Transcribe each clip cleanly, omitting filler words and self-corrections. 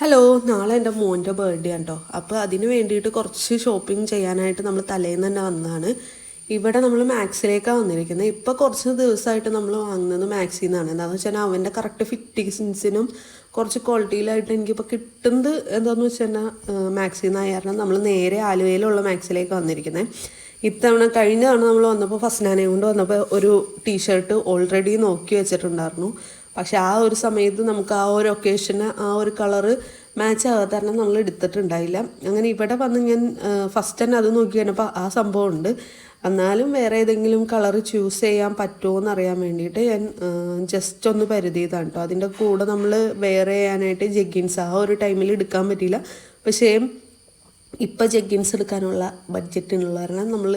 Hello, നാളെ എൻ്റെ മോൻ്റെ ബർത്ത്ഡേ ആണ് കേട്ടോ. അപ്പോൾ അതിന് വേണ്ടിയിട്ട് കുറച്ച് ഷോപ്പിംഗ് ചെയ്യാനായിട്ട് നമ്മൾ തലേന്ന് തന്നെ വന്നതാണ്. ഇവിടെ നമ്മൾ മാക്സിലേക്കാണ് വന്നിരിക്കുന്നത്. ഇപ്പോൾ കുറച്ച് ദിവസമായിട്ട് നമ്മൾ വാങ്ങുന്നത് മാക്സിൽ നിന്നാണ്. എന്താണെന്ന് വെച്ചാൽ അവൻ്റെ കറക്റ്റ് ഫിറ്റിങ്സിനും കുറച്ച് ക്വാളിറ്റിയിലായിട്ട് എനിക്കിപ്പോൾ കിട്ടുന്നത് എന്താണെന്ന് വെച്ചാൽ മാക്സിൽ നിന്നായ കാരണം നമ്മൾ നേരെ ആലുവയിലുള്ള മാക്സിലേക്ക് വന്നിരിക്കുന്നത്. ഇത്തവണ കഴിഞ്ഞ തവണ നമ്മൾ വന്നപ്പോൾ ഫസ്നാനെ കൊണ്ട് വന്നപ്പോൾ ഒരു ടീഷർട്ട് ഓൾറെഡി നോക്കി വെച്ചിട്ടുണ്ടായിരുന്നു. പക്ഷെ ആ ഒരു സമയത്ത് നമുക്ക് ആ ഒരു ഒക്കേഷന് ആ ഒരു കളറ് മാച്ച് ആകാത്ത കാരണം നമ്മൾ എടുത്തിട്ടുണ്ടായില്ല. അങ്ങനെ ഇവിടെ വന്ന് ഞാൻ ഫസ്റ്റ് തന്നെ അത് നോക്കി കഴിഞ്ഞപ്പോൾ ആ സംഭവം ഉണ്ട്. എന്നാലും വേറെ ഏതെങ്കിലും കളറ് ചൂസ് ചെയ്യാൻ പറ്റുമോ എന്നറിയാൻ വേണ്ടിയിട്ട് ഞാൻ ജസ്റ്റ് ഒന്ന് പരുതിയതാണ് കേട്ടോ. അതിൻ്റെ കൂടെ നമ്മൾ വേറെ ചെയ്യാനായിട്ട് ജഗ്ഗിൻസ് ആ ഒരു ടൈമിൽ എടുക്കാൻ പറ്റിയില്ല. പക്ഷേ ഇപ്പം ജഗ്ഗിൻസ് എടുക്കാനുള്ള ബഡ്ജറ്റിനുള്ള കാരണം നമ്മൾ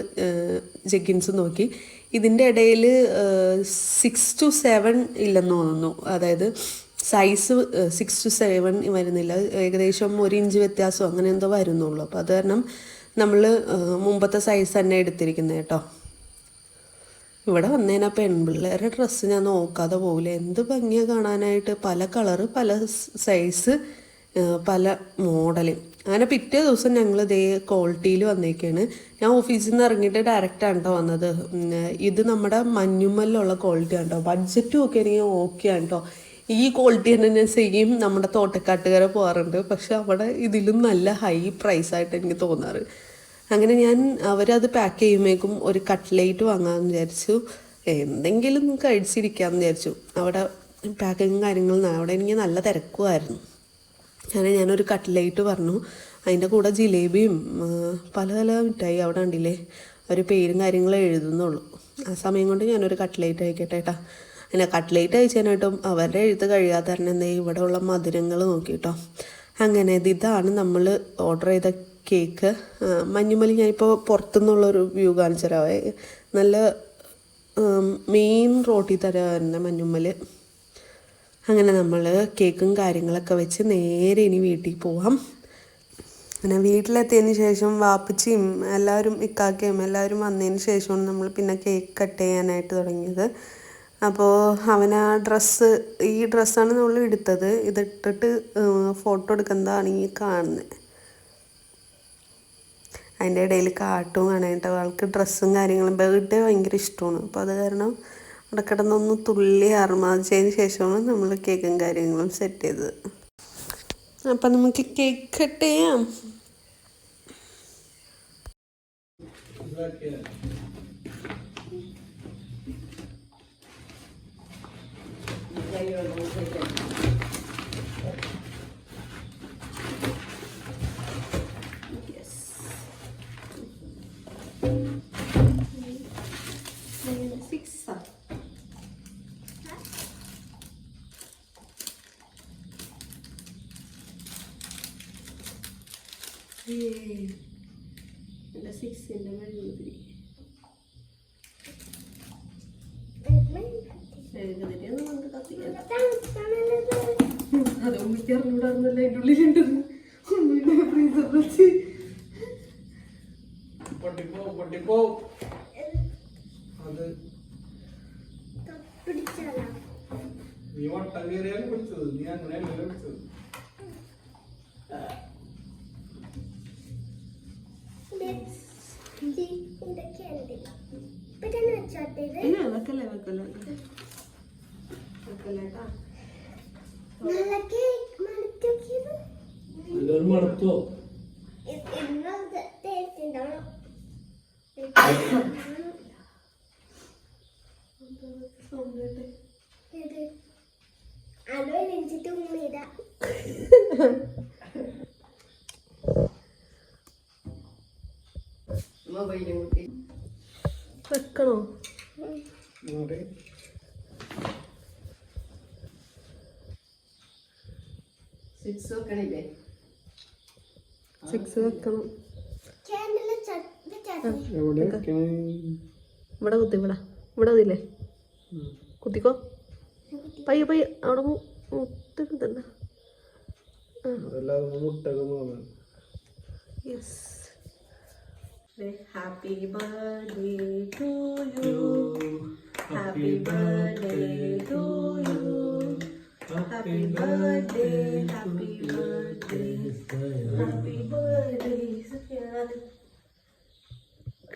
ജഗ്ഗിൻസ് നോക്കി. ഇതിൻ്റെ ഇടയിൽ 6 to 7 ഇല്ലെന്ന് തോന്നുന്നു. അതായത് സൈസ് 6 to 7 വരുന്നില്ല, ഏകദേശം 1 ഇഞ്ച് വ്യത്യാസം അങ്ങനെ എന്തോ വരുന്നുള്ളൂ. അപ്പോൾ അത് കാരണം നമ്മൾ മുമ്പത്തെ സൈസ് തന്നെ എടുത്തിരിക്കുന്നത് കേട്ടോ. ഇവിടെ വന്നതിനാൽ പെൺപിള്ളേരുടെ ഡ്രസ്സ് ഞാൻ നോക്കാതെ പോകില്ല. എന്ത് ഭംഗിയാണ് കാണാനായിട്ട്, പല കളറ്, പല സൈസ്, പല മോഡല്. അങ്ങനെ പിറ്റേ ദിവസം ഞങ്ങൾ ഇതേ ക്വാളിറ്റിയിൽ വന്നേക്കാണ്. ഞാൻ ഓഫീസിൽ നിന്ന് ഇറങ്ങിയിട്ട് ഡയറക്റ്റാണ് കേട്ടോ വന്നത്. ഇത് നമ്മുടെ മഞ്ഞുമ്മലിലുള്ള ക്വാളിറ്റിയാണ് കേട്ടോ. ബഡ്ജറ്റും ഒക്കെ എനിക്ക് ഓക്കെയാണ് കേട്ടോ. ഈ ക്വാളിറ്റി തന്നെ ഞാൻ സെയിം നമ്മുടെ തോട്ടക്കാട്ടുകാരെ പോകാറുണ്ട്. പക്ഷെ അവിടെ ഇതിലും നല്ല ഹൈ പ്രൈസായിട്ട് എനിക്ക് തോന്നാറ്. അങ്ങനെ ഞാൻ അവരത് പാക്ക് ചെയ്യുമ്പോഴേക്കും ഒരു കട്ട്ലേറ്റ് വാങ്ങാമെന്ന് വിചാരിച്ചു. എന്തെങ്കിലും കഴിച്ചിരിക്കാമെന്ന് വിചാരിച്ചു. അവിടെ പാക്കിങ് കാര്യങ്ങളും അവിടെ എനിക്ക് നല്ല തിരക്കുമായിരുന്നു. അങ്ങനെ ഞാനൊരു കട്ട്ലേറ്റ് പറഞ്ഞു. അതിൻ്റെ കൂടെ ജിലേബിയും പല പല മിഠായി അവിടെ ഉണ്ടില്ലേ, ഒരു പേരും കാര്യങ്ങളും എഴുതുന്നുള്ളൂ. ആ സമയം കൊണ്ട് ഞാനൊരു കട്ട്ലേറ്റ് അയക്കട്ടെ കേട്ടോ. അങ്ങനെ കട്ട്ലേറ്റ് അയച്ചതിനായിട്ടും അവരുടെ എഴുത്ത് കഴിയാത്ത കാരണം എന്താ ഇവിടെയുള്ള മധുരങ്ങൾ നോക്കിയിട്ടോ. അങ്ങനെ ഇതാണ് നമ്മൾ ഓർഡർ ചെയ്ത കേക്ക്. മഞ്ഞുമലി ഞാനിപ്പോൾ പുറത്തുനിന്നുള്ളൊരു വ്യൂ കാണിച്ചു തരാവേ. നല്ല മെയിൻ റോട്ടിൽ തരാറുണ്ട് മഞ്ഞുമ്മൽ. അങ്ങനെ നമ്മൾ കേക്കും കാര്യങ്ങളൊക്കെ വെച്ച് നേരെ ഇനി വീട്ടിൽ പോവാം. അങ്ങനെ വീട്ടിലെത്തിയതിന് ശേഷം വാപ്പച്ചിയും എല്ലാവരും ഇക്കാക്കയും എല്ലാവരും വന്നതിന് ശേഷമാണ് നമ്മൾ പിന്നെ കേക്ക് കട്ട് ചെയ്യാനായിട്ട് തുടങ്ങിയത്. അപ്പോൾ അവൻ ആ ഈ ഡ്രസ്സാണ് നമ്മൾ എടുത്തത്. ഇതിട്ടിട്ട് ഫോട്ടോ എടുക്കുന്നതാണ് ഈ കാണുന്നത്. അതിൻ്റെ ഇടയിൽ കാട്ടും കാണാനായിട്ട് ആൾക്ക് ഡ്രസ്സും കാര്യങ്ങളും ബർത്ത്ഡേ ഭയങ്കര ഇഷ്ടമാണ്. അപ്പോൾ അത് കാരണം അവിടെ കിടന്നൊന്ന് തുള്ളി ആർമാദിച്ചതിന് ശേഷമാണ് നമ്മൾ കേക്കും കാര്യങ്ങളും സെറ്റ് ചെയ്തത്. അപ്പം നമുക്ക് കേക്ക് കട്ട് ചെയ്യാം. അത് ഉമ്മിക്കറിഞ്ഞൂടാർന്നല്ല അതിൻ്റെ ഉള്ളിലുണ്ടെന്ന്. ഫ്രീസർ വെച്ച് നീ വട്ടം കയറിയാണ് പിടിച്ചത്. നീ അങ്ങനെയല്ല പിടിച്ചത്. മണത്തോ വെക്കണോ? 6 വെക്കണില്ലേ? 6 വെക്കണം. ഇവിടെ കുത്തി, ഇവിടെ അതില്ലേ, കുത്തിക്കോ. പയ്യെ പയ്യെ അവിടെ മുട്ട. Yes. Happy birthday to you. Happy birthday to you. Happy birthday, happy birthday. Happy birthday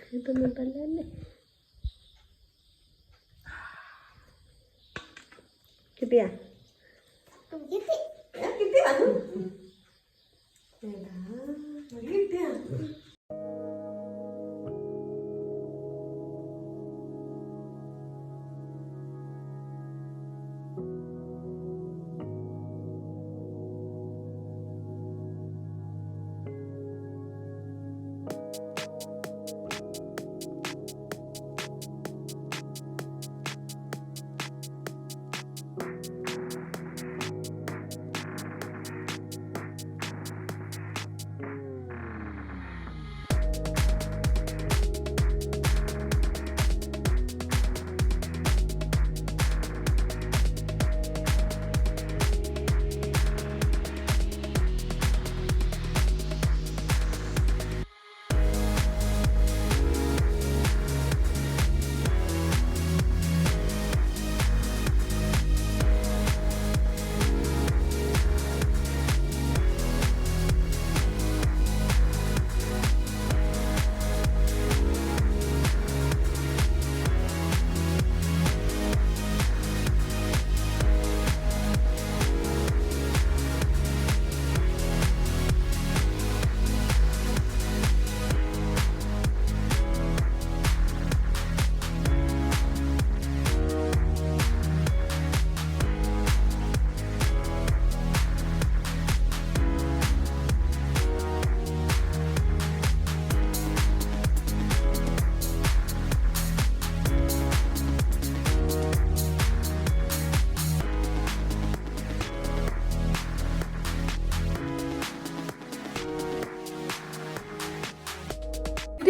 കിട്ടുന്നുണ്ടല്ലേ. കിട്ടിയാ കിട്ടിയാ കിട്ടിയാ.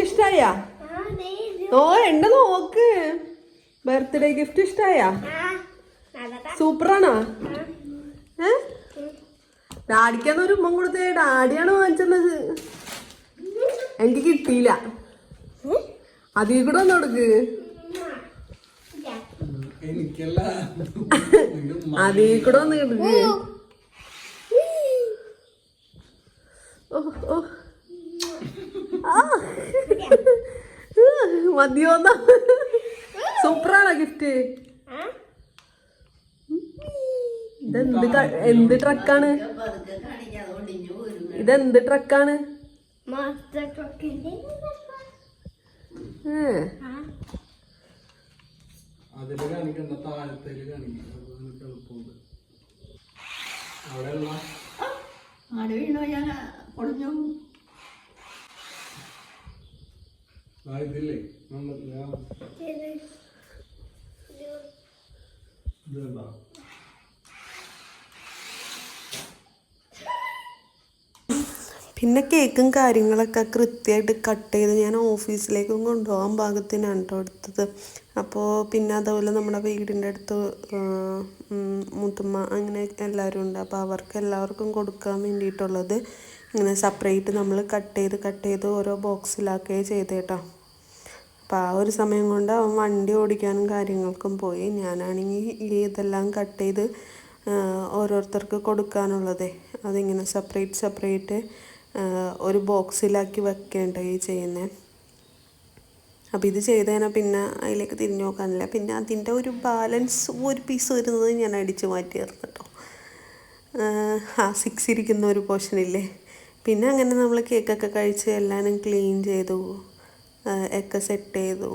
ഇഷ്ടായ? ഓ എന്റെ നോക്ക്, ബർത്ത്ഡേ ഗിഫ്റ്റ് ഇഷ്ടായ? സൂപ്പറാണോ? ഡാഡിക്കാന്നൊരു ഉമ്മ കൊടുത്തേ. ഡാഡിയാണ് വാങ്ങിച്ചത്, എനിക്ക് കിട്ടിയില്ല. അതിൽ കൂടെ ഒന്ന് കൊടുക്ക്. എനിക്കല്ല, അതിൽ കൂടെ ഒന്ന് കൊടുക്ക്. ഓ ഓ മതിയോന്ന. സൂപ്പറാണോ ഗിഫ്റ്റ്? എന്ത് ട്രക്കാണ് ഇതെന്ത് ട്രക്കാണ്? അതില് കാണിക്കണ്ട, താഴത്തേല് കാണിക്കണം. എളുപ്പമുണ്ട്. അവിടെ വീണോ ഞാൻ പൊളിഞ്ഞു. ഇതില്ലേ ഇതെന്താ? പിന്നെ കേക്കും കാര്യങ്ങളൊക്കെ കൃത്യമായിട്ട് കട്ട് ചെയ്ത് ഞാൻ ഓഫീസിലേക്കും കൊണ്ടുപോകാൻ പാകത്തിനാണ് കേട്ടോ എടുത്തത്. അപ്പോൾ പിന്നെ അതുപോലെ നമ്മുടെ വീടിൻ്റെ അടുത്ത് മുത്തുമ്മ അങ്ങനെ എല്ലാവരും ഉണ്ട്. അപ്പോൾ അവർക്ക് എല്ലാവർക്കും കൊടുക്കാൻ വേണ്ടിയിട്ടുള്ളത് ഇങ്ങനെ സെപ്പറേറ്റ് നമ്മൾ കട്ട് ചെയ്ത് ഓരോ ബോക്സിലാക്കുകയും ചെയ്തേട്ടോ. അപ്പോൾ ആ ഒരു സമയം കൊണ്ട് അവൻ വണ്ടി ഓടിക്കാനും കാര്യങ്ങൾക്കും പോയി. ഞാനാണെങ്കിൽ ഇതെല്ലാം കട്ട് ചെയ്ത് ഓരോരുത്തർക്ക് കൊടുക്കാനുള്ളതേ അതിങ്ങനെ സെപ്പറേറ്റ് ഒരു ബോക്സിലാക്കി വെക്കേണ്ടത് ചെയ്യുന്നത്. അപ്പോൾ ഇത് ചെയ്ത് കഴിഞ്ഞാൽ പിന്നെ അതിലേക്ക് തിരിഞ്ഞു നോക്കാനില്ല. പിന്നെ അതിൻ്റെ ഒരു ബാലൻസ് ഒരു പീസ് വരുന്നത് ഞാൻ അടിച്ച് മാറ്റിയായിരുന്നു കേട്ടോ. 6 ഇരിക്കുന്ന ഒരു പോർഷനില്ലേ. പിന്നെ അങ്ങനെ നമ്മൾ കേക്കൊക്കെ കഴിച്ച് എല്ലാവരും ക്ലീൻ ചെയ്തു, ഒക്കെ സെറ്റ് ചെയ്തു.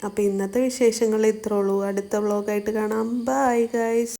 അപ്പോൾ ഇന്നത്തെ വിശേഷങ്ങൾ ഇത്രേ ഉള്ളൂ. അടുത്ത വ്ളോഗായിട്ട് കാണാം. Bye guys.